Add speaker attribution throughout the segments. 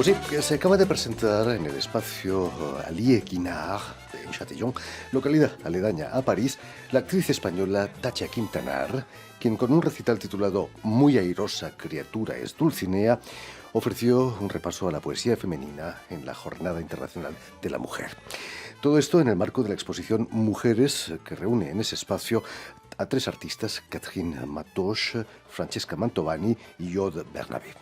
Speaker 1: Pues sí, que se acaba de presentar en el espacio Allié Guinard de Châtillon, localidad aledaña a París, la actriz española Tacha Quintanar, quien con un recital titulado Muy airosa criatura es Dulcinea, ofreció un repaso a la poesía femenina en la Jornada Internacional de la Mujer. Todo esto en el marco de la exposición Mujeres, que reúne en ese espacio a tres artistas, Catherine Matoche, Francesca Mantovani y Aude Bernabé.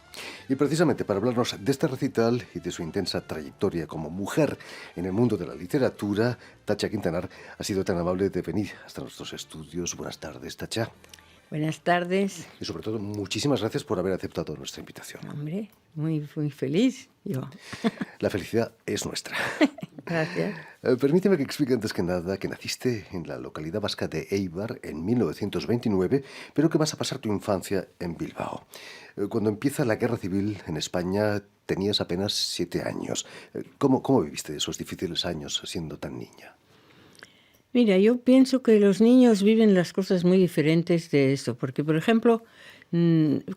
Speaker 1: Y precisamente para hablarnos de este recital y de su intensa trayectoria como mujer en el mundo de la literatura, Tacha Quintanar ha sido tan amable de venir hasta nuestros estudios. Buenas tardes, Tacha.
Speaker 2: Buenas tardes.
Speaker 1: Y sobre todo, muchísimas gracias por haber aceptado nuestra invitación.
Speaker 2: Hombre, muy feliz yo.
Speaker 1: La felicidad es nuestra.
Speaker 2: Gracias.
Speaker 1: Permíteme que explique antes que nada que naciste en la localidad vasca de Eibar en 1929, pero que vas a pasar tu infancia en Bilbao. Cuando empieza la guerra civil en España tenías apenas 7 años. ¿Cómo viviste esos difíciles años siendo tan niña?
Speaker 2: Mira, yo pienso que los niños viven las cosas muy diferentes de eso, porque, por ejemplo,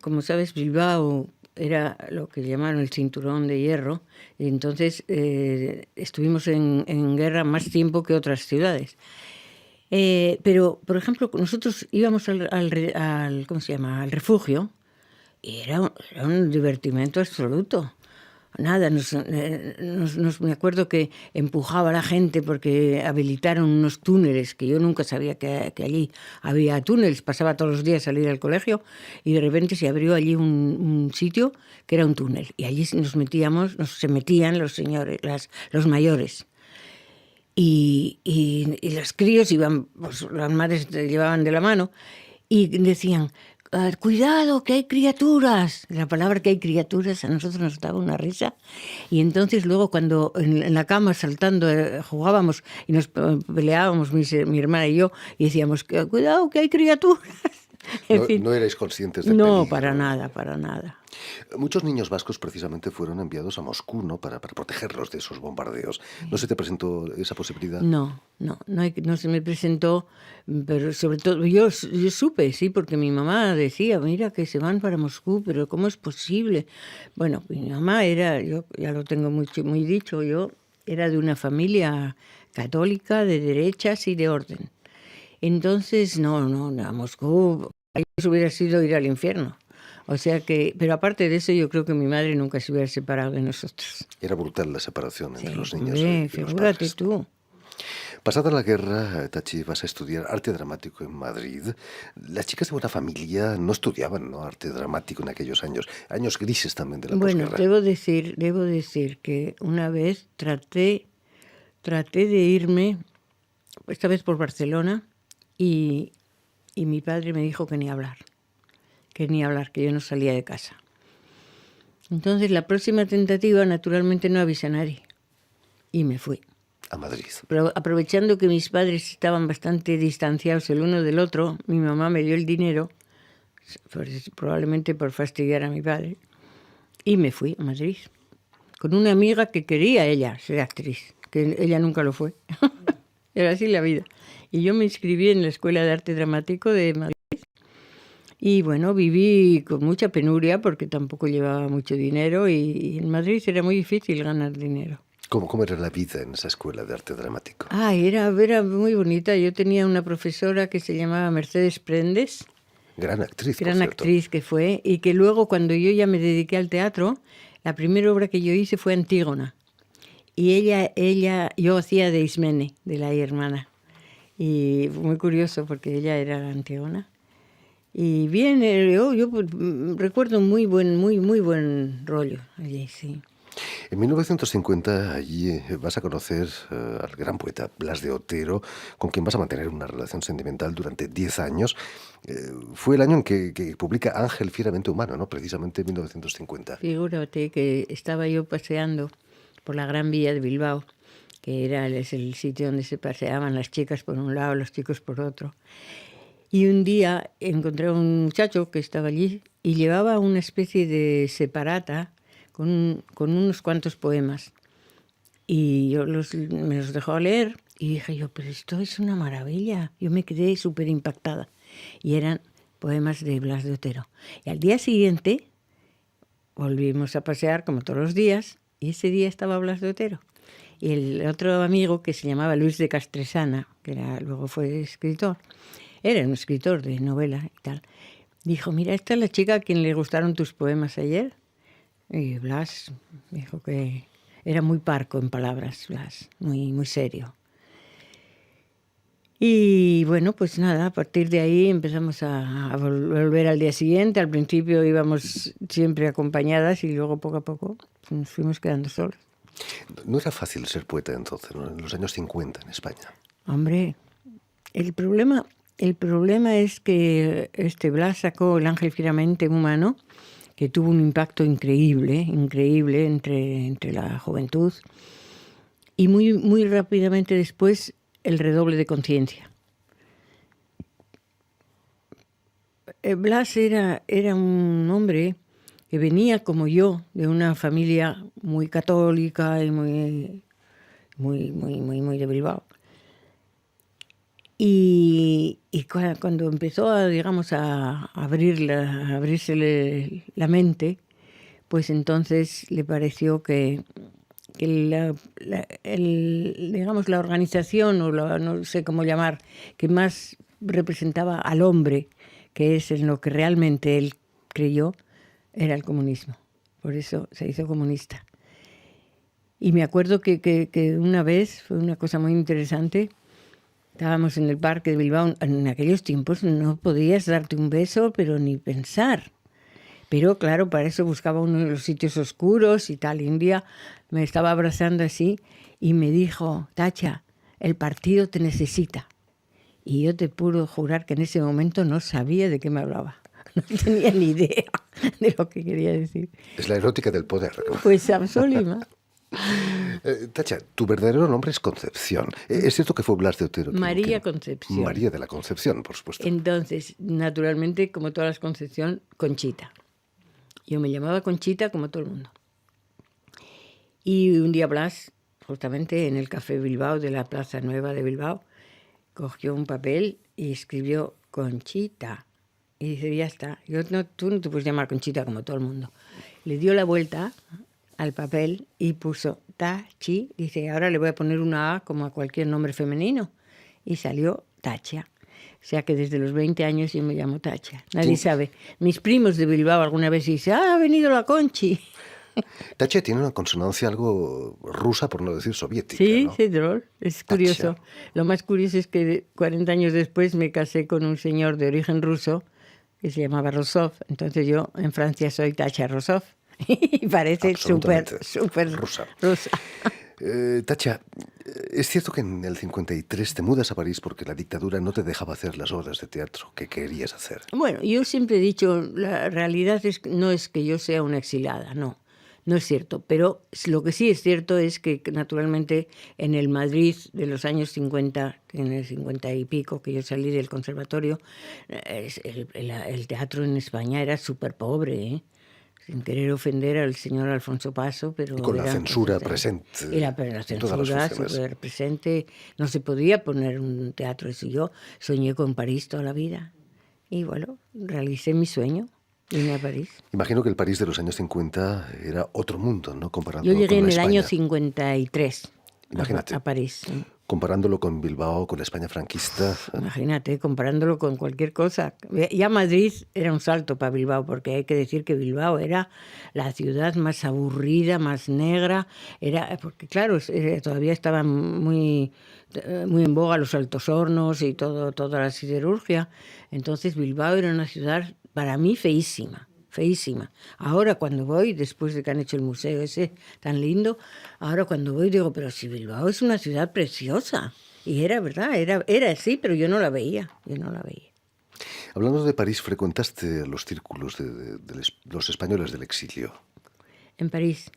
Speaker 2: como sabes, Bilbao era lo que llamaron el cinturón de hierro, y entonces estuvimos en guerra más tiempo que otras ciudades. Pero, por ejemplo, nosotros íbamos al ¿cómo se llama?, al refugio, y era un divertimento absoluto. Nada, me acuerdo que empujaba a la gente porque habilitaron unos túneles, que yo nunca sabía que allí había túneles. Pasaba todos los días a salir al colegio y de repente se abrió allí un sitio que era un túnel. Y allí se metían los señores, los mayores. Y los críos iban, pues las madres te llevaban de la mano y decían: cuidado, que hay criaturas. La palabra que hay criaturas a nosotros nos daba una risa. Y entonces luego cuando en la cama saltando jugábamos y nos peleábamos mi hermana y yo y decíamos: cuidado, que hay criaturas. En fin.
Speaker 1: No erais conscientes del
Speaker 2: No,
Speaker 1: peligro.
Speaker 2: para nada, para nada.
Speaker 1: Muchos niños vascos precisamente fueron enviados a Moscú, ¿no?, para protegerlos de esos bombardeos. ¿No se te presentó esa posibilidad?
Speaker 2: No se me presentó, pero sobre todo yo supe, sí, porque mi mamá decía: mira que se van para Moscú, pero ¿cómo es posible? Bueno, mi mamá era, yo ya lo tengo muy dicho, yo era de una familia católica, de derechas y de orden. Entonces, no, a Moscú, eso hubiera sido ir al infierno. O sea que, pero aparte de eso, yo creo que mi madre nunca se hubiera separado de nosotros.
Speaker 1: Era brutal la separación entre los niños
Speaker 2: Hombre,
Speaker 1: y los
Speaker 2: figúrate
Speaker 1: padres.
Speaker 2: tú.
Speaker 1: Pasada la guerra, Tachi, vas a estudiar arte dramático en Madrid. Las chicas de buena familia no estudiaban, ¿no?, arte dramático en aquellos años grises también de la
Speaker 2: Bueno,
Speaker 1: posguerra.
Speaker 2: debo decir que una vez traté de irme, esta vez por Barcelona, y mi padre me dijo que ni hablar, que yo no salía de casa. Entonces la próxima tentativa, naturalmente, no avisé a nadie y me fui.
Speaker 1: A Madrid.
Speaker 2: Pero aprovechando que mis padres estaban bastante distanciados el uno del otro, mi mamá me dio el dinero, probablemente por fastidiar a mi padre, y me fui a Madrid con una amiga que quería ella ser actriz, que ella nunca lo fue. Era así la vida. Y yo me inscribí en la Escuela de Arte Dramático de Madrid. Y bueno, viví con mucha penuria porque tampoco llevaba mucho dinero y en Madrid era muy difícil ganar dinero.
Speaker 1: ¿Cómo era la vida en esa escuela de arte dramático?
Speaker 2: Era muy bonita. Yo tenía una profesora que se llamaba Mercedes Prendes.
Speaker 1: Gran actriz,
Speaker 2: Gran
Speaker 1: por cierto.
Speaker 2: actriz que fue, y que luego cuando yo ya me dediqué al teatro, la primera obra que yo hice fue Antígona. Y yo hacía de Ismene, de la hermana. Y fue muy curioso porque ella era la Antígona. Y bien, yo recuerdo muy buen rollo allí, sí.
Speaker 1: En 1950 allí vas a conocer al gran poeta Blas de Otero, con quien vas a mantener una relación sentimental durante 10 años. Fue el año en que publica Ángel fieramente humano, ¿no?, precisamente en 1950.
Speaker 2: Figúrate que estaba yo paseando por la Gran Vía de Bilbao, que es el sitio donde se paseaban las chicas por un lado, los chicos por otro. Y un día encontré a un muchacho que estaba allí y llevaba una especie de separata con unos cuantos poemas. Y yo me los dejó leer y dije yo: pero esto es una maravilla. Yo me quedé súper impactada. Y eran poemas de Blas de Otero. Y al día siguiente volvimos a pasear como todos los días y ese día estaba Blas de Otero. Y el otro amigo que se llamaba Luis de Castresana, luego fue escritor, era un escritor de novela y tal, dijo, mira, esta es la chica a quien le gustaron tus poemas ayer. Y Blas dijo que era muy parco en palabras, Blas, muy, muy serio. Y bueno, pues nada, a partir de ahí empezamos a volver al día siguiente. Al principio íbamos siempre acompañadas y luego poco a poco nos fuimos quedando solos.
Speaker 1: No era fácil ser poeta entonces, ¿no? En los años 50 en España.
Speaker 2: Hombre, el problema es que Blas sacó El ángel fieramente humano, que tuvo un impacto increíble entre la juventud, y muy, muy rápidamente después El redoble de conciencia. Blas era un hombre que venía como yo de una familia muy católica y muy de Bilbao. Y cuando empezó a abrirse la mente, pues entonces le pareció que la organización, o no sé cómo llamar, que más representaba al hombre, que es en lo que realmente él creyó, era el comunismo. Por eso se hizo comunista. Y me acuerdo que una vez, fue una cosa muy interesante, estábamos en el parque de Bilbao. En aquellos tiempos no podías darte un beso, pero ni pensar. Pero claro, para eso buscaba uno de los sitios oscuros y tal. Y un día me estaba abrazando así y me dijo, Tacha, el partido te necesita. Y yo te puedo jurar que en ese momento no sabía de qué me hablaba. No tenía ni idea de lo que quería decir.
Speaker 1: Es la erótica del poder.
Speaker 2: Pues absolutamente.
Speaker 1: Tacha, tu verdadero nombre es Concepción. Es cierto que fue Blas de Otero.
Speaker 2: María Concepción.
Speaker 1: María de la Concepción, por supuesto.
Speaker 2: Entonces, naturalmente, como todas las Concepción, Conchita. Yo me llamaba Conchita como todo el mundo. Y un día Blas, justamente en el Café Bilbao de la Plaza Nueva de Bilbao, cogió un papel y escribió Conchita. Y dice, ya está. Tú no te puedes llamar Conchita como todo el mundo. Le dio la vuelta al papel y puso Tachi. Dice, ahora le voy a poner una A como a cualquier nombre femenino. Y salió Tacha. O sea que desde los 20 años yo me llamo Tacha. Nadie sabe. Mis primos de Bilbao alguna vez dicen, ha venido la Conchi.
Speaker 1: Tacha tiene una consonancia algo rusa, por no decir soviética.
Speaker 2: Sí,
Speaker 1: ¿no?
Speaker 2: sí, drôle. Es curioso.
Speaker 1: Tacha.
Speaker 2: Lo más curioso es que 40 años después me casé con un señor de origen ruso que se llamaba Rosov. Entonces yo en Francia soy Tacha Rosov. Y parece súper
Speaker 1: rusa.
Speaker 2: rusa.
Speaker 1: Tacha, es cierto que en el 53 te mudas a París porque la dictadura no te dejaba hacer las obras de teatro que querías hacer.
Speaker 2: Bueno, yo siempre he dicho, la realidad no es que yo sea una exilada, no. No es cierto, pero lo que sí es cierto es que naturalmente en el Madrid de los años 50, en el 50 y pico que yo salí del conservatorio, el teatro en España era súper pobre, ¿eh? Sin querer ofender al señor Alfonso Paso, pero...
Speaker 1: Y con la censura presente.
Speaker 2: Y la censura súper presente. No se podía poner un teatro así. Yo soñé con París toda la vida. Y bueno, realicé mi sueño. Vine a París.
Speaker 1: Imagino que el París de los años 50 era otro mundo, ¿no? Comparado
Speaker 2: Yo llegué
Speaker 1: con
Speaker 2: en el
Speaker 1: España.
Speaker 2: año 53
Speaker 1: Imagínate.
Speaker 2: a París. ¿Sí?
Speaker 1: Comparándolo con Bilbao, con la España franquista.
Speaker 2: Imagínate, comparándolo con cualquier cosa. Ya Madrid era un salto para Bilbao, porque hay que decir que Bilbao era la ciudad más aburrida, más negra. Porque claro, todavía estaban muy en boga los altos hornos y toda la siderurgia. Entonces Bilbao era una ciudad, para mí, feísima. Ahora cuando voy, después de que han hecho el museo ese tan lindo, ahora cuando voy digo, pero si Bilbao es una ciudad preciosa. Y era verdad, era así, pero yo no la veía.
Speaker 1: Hablando de París, frecuentaste los círculos de los españoles del exilio.
Speaker 2: En París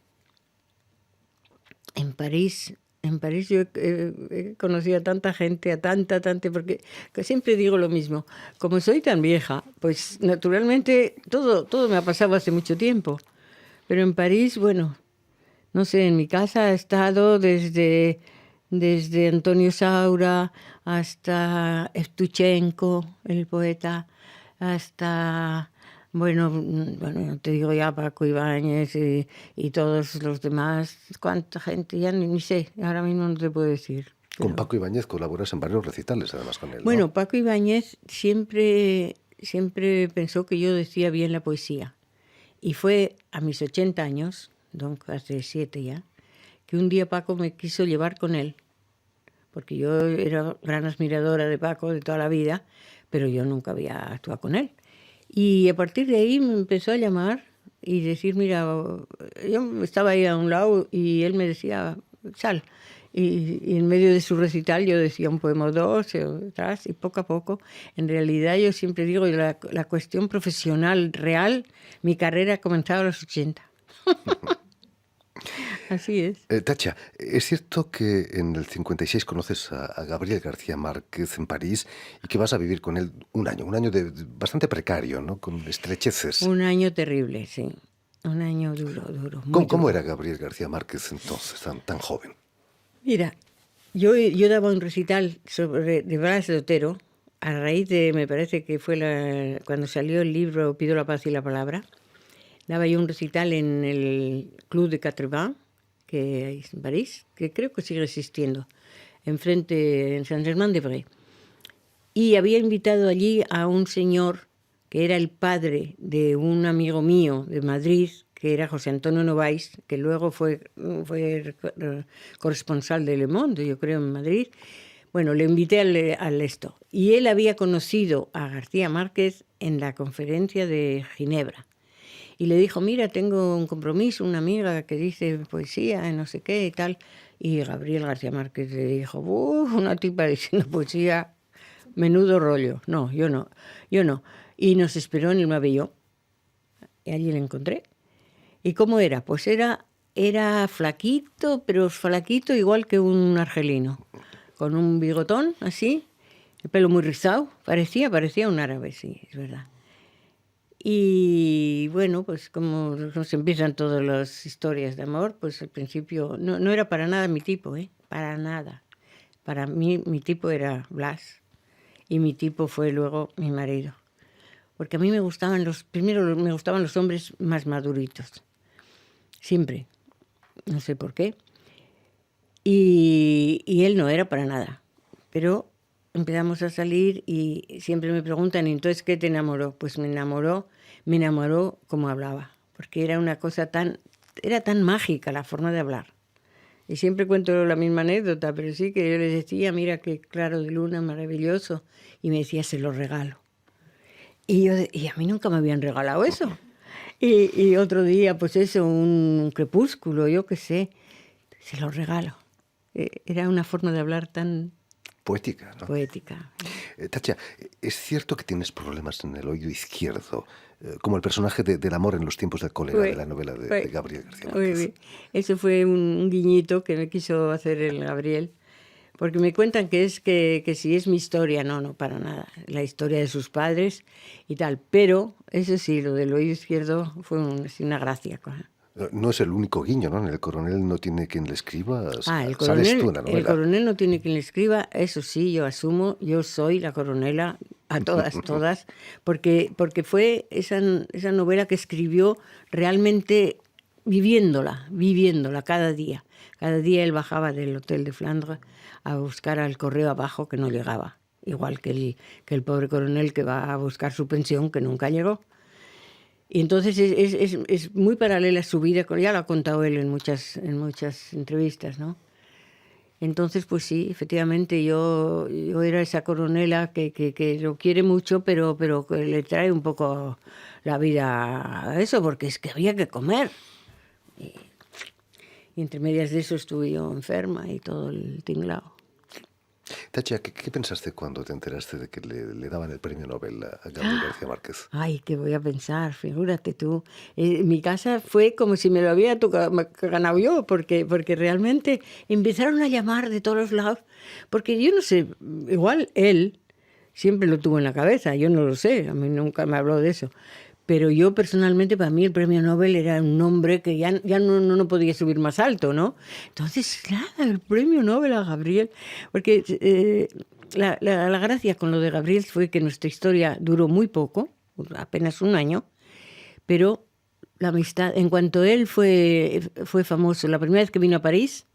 Speaker 2: yo he conocido a tanta gente, a tanta, porque siempre digo lo mismo. Como soy tan vieja, pues naturalmente todo me ha pasado hace mucho tiempo. Pero en París, bueno, no sé, en mi casa ha estado desde Antonio Saura hasta Evtuchenko, el poeta, hasta Bueno, bueno, no te digo ya Paco Ibáñez y todos los demás, cuánta gente, ya ni sé, ahora mismo no te puedo decir.
Speaker 1: Con
Speaker 2: Pero...
Speaker 1: Paco Ibáñez colaboras en varios recitales, además, con él, ¿no?
Speaker 2: Bueno, Paco Ibáñez siempre pensó que yo decía bien la poesía. Y fue a mis 80 años, hace 7 ya, que un día Paco me quiso llevar con él, porque yo era gran admiradora de Paco de toda la vida, pero yo nunca había actuado con él. Y a partir de ahí me empezó a llamar y decir, mira, yo estaba ahí a un lado y él me decía, sal. Y en medio de su recital yo decía un poema o dos, atrás, y poco a poco, en realidad yo siempre digo, la cuestión profesional real, mi carrera ha comenzado a los 80. Así es.
Speaker 1: Tacha, es cierto que en el 56 conoces a Gabriel García Márquez en París y que vas a vivir con él un año bastante precario, ¿no? Con estrecheces.
Speaker 2: Un año terrible, sí. Un año duro, muy
Speaker 1: ¿Cómo
Speaker 2: duro.
Speaker 1: era Gabriel García Márquez entonces, tan joven?
Speaker 2: Mira, yo daba un recital de Blas de Otero, a raíz de, me parece que fue cuando salió el libro Pido la paz y la palabra. Daba yo un recital en el Club de Quatre-Vins, que hay en París, que creo que sigue existiendo, enfrente, en Saint-Germain-des-Prés. Y había invitado allí a un señor que era el padre de un amigo mío de Madrid, que era José Antonio Novaes, que luego fue corresponsal de Le Monde, yo creo, en Madrid. Bueno, le invité al esto. Y él había conocido a García Márquez en la conferencia de Ginebra. Y le dijo, mira, tengo un compromiso, una amiga que dice poesía, no sé qué y tal. Y Gabriel García Márquez le dijo, una tipa diciendo poesía, menudo rollo. No, yo no. Y nos esperó en el Mabelló. Y allí le encontré. ¿Y cómo era? Pues era flaquito, pero flaquito igual que un argelino. Con un bigotón así, el pelo muy rizado. Parecía un árabe, sí, es verdad. Y bueno, pues como se empiezan todas las historias de amor, pues al principio no era para nada mi tipo, para nada. Para mí mi tipo era Blas y mi tipo fue luego mi marido. Porque a mí me gustaban los hombres más maduritos, siempre, no sé por qué. Y él no era para nada, pero empezamos a salir y siempre me preguntan, ¿y entonces qué te enamoró? Pues me enamoró como hablaba, porque era una cosa era tan mágica la forma de hablar. Y siempre cuento la misma anécdota, pero sí que yo les decía, mira qué claro de luna, maravilloso, y me decía, se lo regalo. Y a mí nunca me habían regalado eso. Y otro día, pues eso, un crepúsculo, yo qué sé, se lo regalo. Era una forma de hablar tan
Speaker 1: Poética, ¿no?
Speaker 2: poética.
Speaker 1: Tacha, ¿es cierto que tienes problemas en el oído izquierdo? Como el personaje del amor en los tiempos del cólera de la novela de Gabriel García Márquez.
Speaker 2: Eso fue un guiñito que me quiso hacer el Gabriel, porque me cuentan que si es mi historia, no, para nada, la historia de sus padres y tal, pero eso sí, lo del oído izquierdo fue una gracia.
Speaker 1: No es el único guiño, ¿no? En El coronel no tiene quien le escriba.
Speaker 2: El
Speaker 1: Sales tú en la novela.
Speaker 2: El coronel no tiene quien le escriba, eso sí, yo asumo, yo soy la coronela a todas, porque fue esa novela que escribió realmente viviéndola cada día. Cada día él bajaba del Hotel de Flandres a buscar al correo abajo que no llegaba, igual que el pobre coronel que va a buscar su pensión que nunca llegó. Y entonces es muy paralela su vida, ya lo ha contado él en muchas entrevistas, ¿no? Entonces, pues sí, efectivamente yo era esa coronela que lo quiere mucho, pero que le trae un poco la vida a eso, porque es que había que comer. Y entre medias de eso estuve yo enferma y todo el tinglao.
Speaker 1: Tacha, ¿qué pensaste cuando te enteraste de que le daban el premio Nobel a Gabriel García Márquez?
Speaker 2: Ay, ¿qué voy a pensar? Figúrate tú. Mi casa fue como si me lo había ganado yo, porque realmente empezaron a llamar de todos los lados. Porque yo no sé, igual él siempre lo tuvo en la cabeza, yo no lo sé, a mí nunca me habló de eso. Pero yo personalmente, para mí el premio Nobel era un nombre que ya no podía subir más alto, ¿no? Entonces, nada, el premio Nobel a Gabriel, porque la gracia con lo de Gabriel fue que nuestra historia duró muy poco, apenas un año, pero la amistad, en cuanto él fue famoso, la primera vez que vino a París,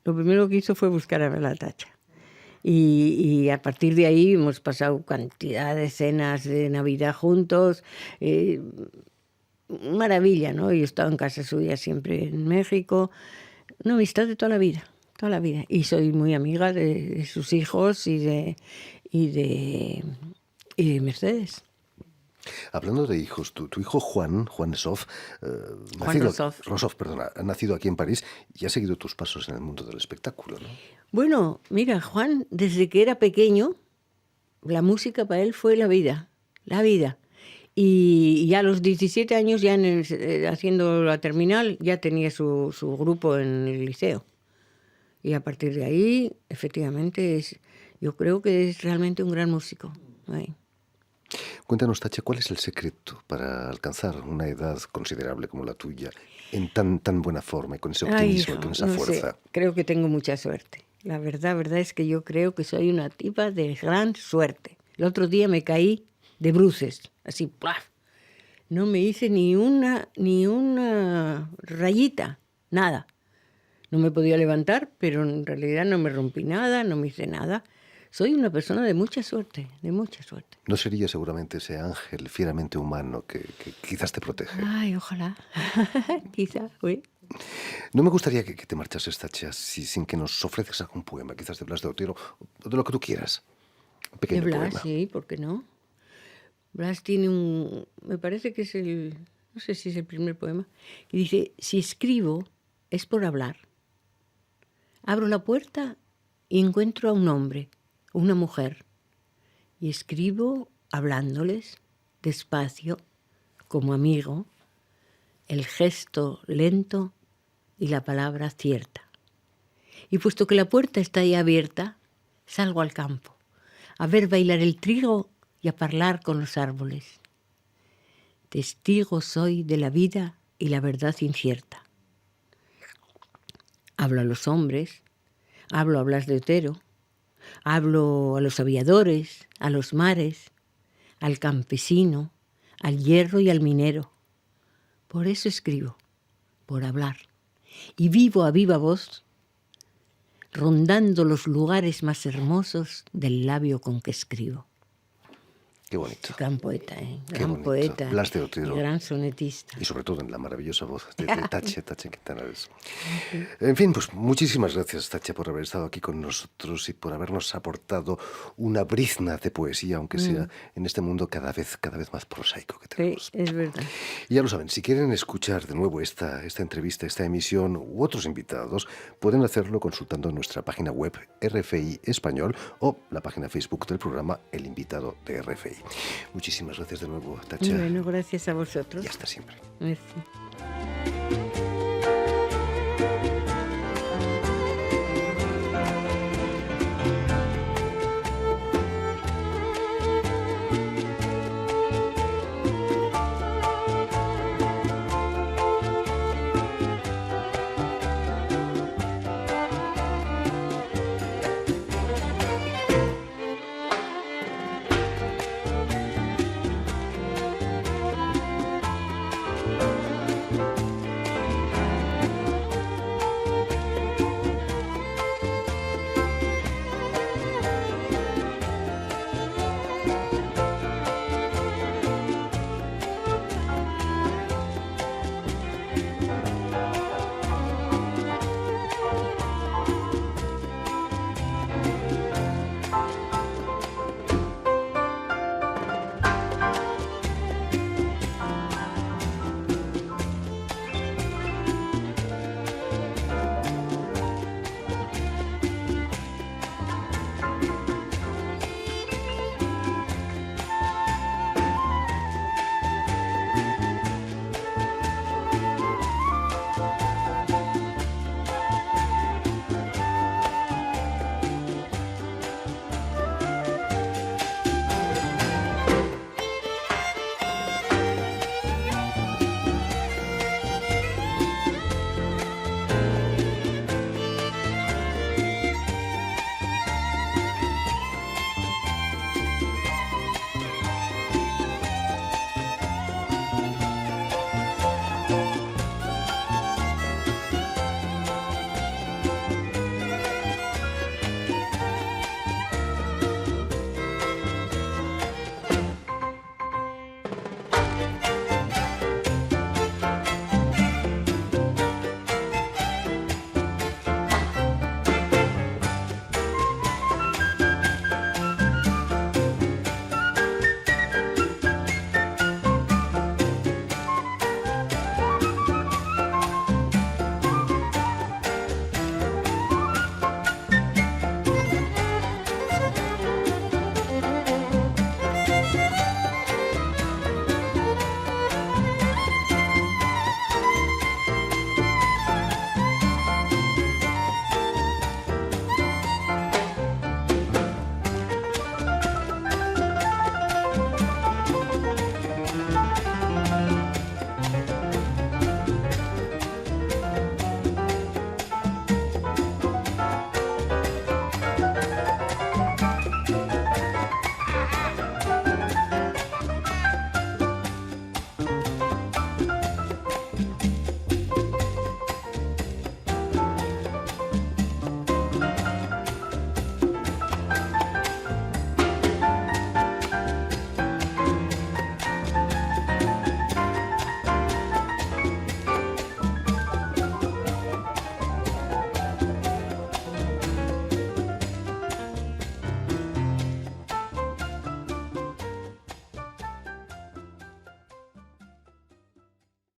Speaker 2: lo primero que hizo fue buscar a la Tacha. Y a partir de ahí hemos pasado cantidad de cenas de Navidad juntos. Maravilla, ¿no? Yo he estado en casa suya siempre en México. Una amistad de toda la vida, toda la vida. Y soy muy amiga de sus hijos y de Mercedes.
Speaker 1: Hablando de hijos, tu hijo Juan Sof, ha nacido aquí en París y ha seguido tus pasos en el mundo del espectáculo, ¿no?
Speaker 2: Bueno, mira, Juan, desde que era pequeño, la música para él fue la vida, la vida. Y ya a los 17 años, ya haciendo la terminal, ya tenía su grupo en el liceo. Y a partir de ahí, efectivamente, yo creo que es realmente un gran músico. Ay.
Speaker 1: Cuéntanos, Tacha, ¿cuál es el secreto para alcanzar una edad considerable como la tuya en tan buena forma y con ese optimismo y con esa fuerza?
Speaker 2: Sé, creo que tengo mucha suerte. La verdad es que yo creo que soy una tipa de gran suerte. El otro día me caí de bruces, así, ¡plaf! No me hice ni una rayita, nada. No me podía levantar, pero en realidad no me rompí nada, no me hice nada. Soy una persona de mucha suerte, de mucha suerte.
Speaker 1: ¿No sería seguramente ese ángel fieramente humano que quizás te protege?
Speaker 2: Ay, ojalá. Quizás, uy.
Speaker 1: No me gustaría que te marchases, Tacha, sin que nos ofreces algún poema, quizás de Blas de Otero, o de lo que tú quieras. Un pequeño
Speaker 2: de Blas,
Speaker 1: poema.
Speaker 2: Sí, ¿por qué no? Blas tiene me parece que es no sé si es el primer poema, que dice: si escribo es por hablar. Abro la puerta y encuentro a un hombre, una mujer, y escribo hablándoles despacio, como amigo, el gesto lento y la palabra cierta. Y puesto que la puerta está ya abierta, salgo al campo, a ver bailar el trigo y a hablar con los árboles. Testigo soy de la vida y la verdad incierta. Hablo a los hombres, hablo a Blas de Otero, hablo a los aviadores, a los mares, al campesino, al hierro y al minero. Por eso escribo, por hablar. Y vivo a viva voz, rondando los lugares más hermosos del labio con que escribo.
Speaker 1: Qué bonito.
Speaker 2: Gran poeta, ¿eh?
Speaker 1: Qué
Speaker 2: Gran
Speaker 1: bonito.
Speaker 2: poeta.
Speaker 1: Blas de Otero.
Speaker 2: Gran sonetista.
Speaker 1: Y sobre todo en la maravillosa voz de Tacha Quintana. En fin, pues muchísimas gracias, Tacha, por haber estado aquí con nosotros y por habernos aportado una brizna de poesía, aunque sea en este mundo cada vez más prosaico que tenemos.
Speaker 2: Sí, es verdad.
Speaker 1: Y ya lo saben, si quieren escuchar de nuevo esta entrevista, esta emisión u otros invitados, pueden hacerlo consultando nuestra página web RFI Español o la página Facebook del programa El Invitado de RFI. Muchísimas gracias de nuevo, Tacha.
Speaker 2: Bueno, gracias a vosotros.
Speaker 1: Y hasta siempre.
Speaker 2: Merci.